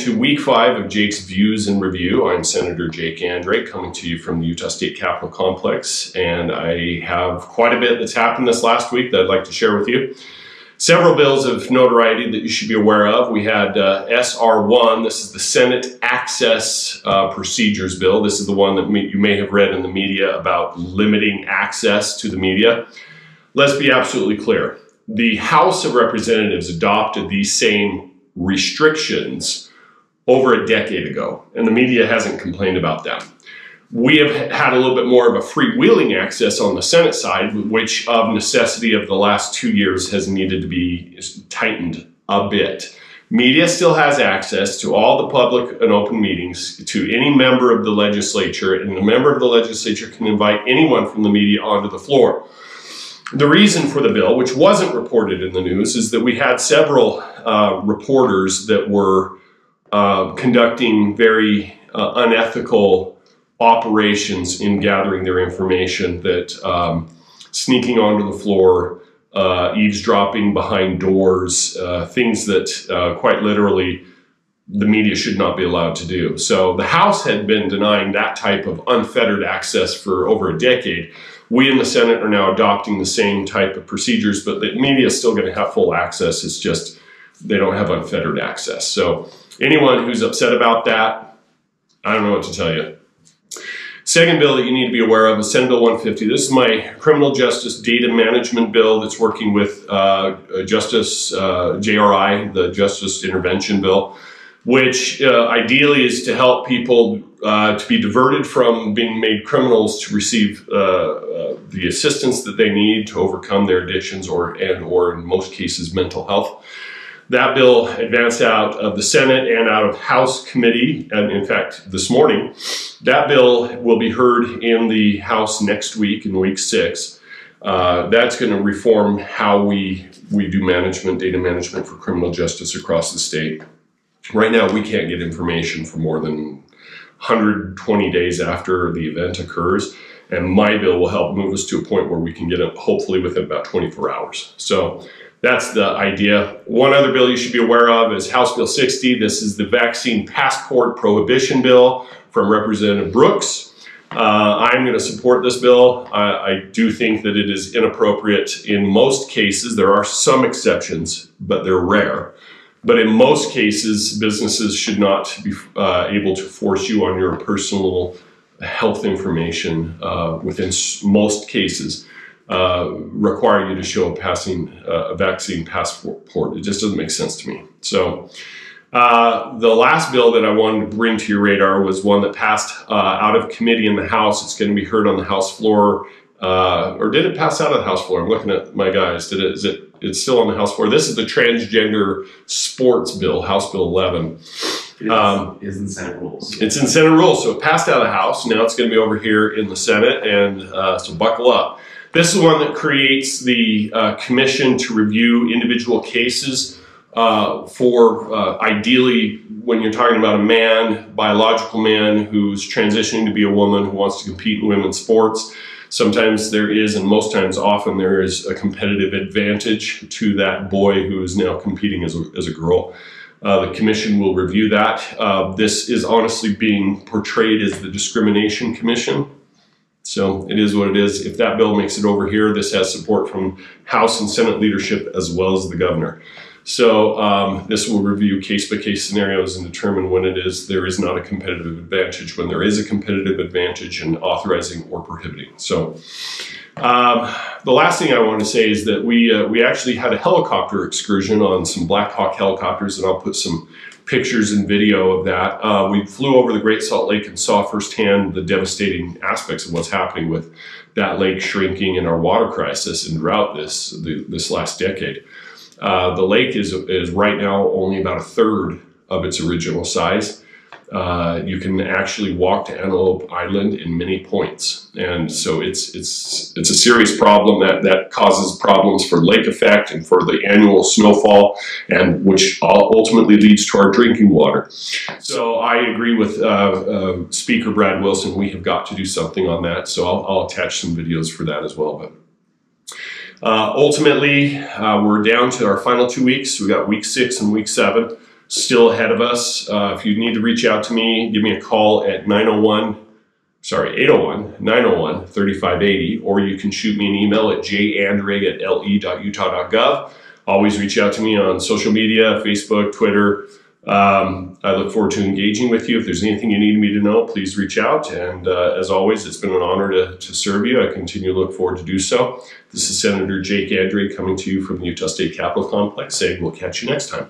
to week 5 of Jake's Views and Review. I'm Senator Jake Anderegg, coming to you from the Utah State Capitol Complex, and I have quite a bit that's happened this last week that I'd like to share with you. Several bills of notoriety that you should be aware of. We had SR1, this is the Senate Access Procedures Bill. This is the one that you may have read in the media about limiting access to the media. Let's be absolutely clear. The House of Representatives adopted these same restrictions over a decade ago, and the media hasn't complained about them. We have had a little bit more of a freewheeling access on the Senate side, which of necessity of the last 2 years has needed to be tightened a bit. Media still has access to all the public and open meetings, to any member of the legislature, and a member of the legislature can invite anyone from the media onto the floor. The reason for the bill, which wasn't reported in the news, is that we had several reporters that were conducting very unethical operations in gathering their information, that sneaking onto the floor, eavesdropping behind doors, things that quite literally the media should not be allowed to do. So the House had been denying that type of unfettered access for over a decade. We in the Senate are now adopting the same type of procedures, but the media is still going to have full access. It's just they don't have unfettered access. So anyone who's upset about that, I don't know what to tell you. Second bill that you need to be aware of is Senate Bill 150. This is my criminal justice data management bill that's working with Justice JRI, the Justice Intervention Bill, which ideally is to help people to be diverted from being made criminals to receive the assistance that they need to overcome their addictions or in most cases mental health. That bill advanced out of the Senate and out of House committee, and in fact this morning. That bill will be heard in the House next week, in week 6. That's going to reform how we do management, data management for criminal justice across the state. Right now, we can't get information for more than 120 days after the event occurs, and my bill will help move us to a point where we can get it hopefully within about 24 hours. So that's the idea. One other bill you should be aware of is House Bill 60. This is the Vaccine Passport Prohibition Bill from Representative Brooks. I'm going to support this bill. I do think that it is inappropriate in most cases. There are some exceptions, but they're rare. But in most cases, businesses should not be able to force you on your personal health information. Within most cases, require you to show a vaccine passport. It just doesn't make sense to me. So the last bill that I wanted to bring to your radar was one that passed out of committee in the House. It's going to be heard on the House floor. Or did it pass out of the House floor? I'm looking at my guys. It's still on the House floor. This is the transgender sports bill, House Bill 11. It is in Senate rules. It's in Senate rules, so it passed out of the House. Now it's going to be over here in the Senate, and so buckle up. This is one that creates the commission to review individual cases for ideally when you're talking about a man, biological man who's transitioning to be a woman who wants to compete in women's sports. Sometimes there is, and most times often there is, a competitive advantage to that boy who is now competing as a girl. The commission will review that. This is honestly being portrayed as the Discrimination Commission. So it is what it is. If that bill makes it over here, this has support from House and Senate leadership as well as the governor. So this will review case-by-case scenarios and determine when there is not a competitive advantage, when there is a competitive advantage, in authorizing or prohibiting. So the last thing I want to say is that we actually had a helicopter excursion on some Black Hawk helicopters, and I'll put some pictures and video of that. We flew over the Great Salt Lake and saw firsthand the devastating aspects of what's happening with that lake shrinking and our water crisis and drought this last decade. The lake is right now only about 1/3 of its original size. You can actually walk to Antelope Island in many points, and so it's a serious problem that causes problems for lake effect and for the annual snowfall, and which ultimately leads to our drinking water. So I agree with Speaker Brad Wilson. We have got to do something on that. So I'll attach some videos for that as well. But ultimately, we're down to our final 2 weeks. We got week 6 and week 7. still ahead of us. If you need to reach out to me, give me a call at 801-901-3580, or you can shoot me an email at jandereg@le.utah.gov. Always reach out to me on social media, Facebook, Twitter. I look forward to engaging with you. If there's anything you need me to know, please reach out. And as always, it's been an honor to serve you. I continue to look forward to do so. This is Senator Jake Anderegg coming to you from the Utah State Capitol Complex, saying we'll catch you next time.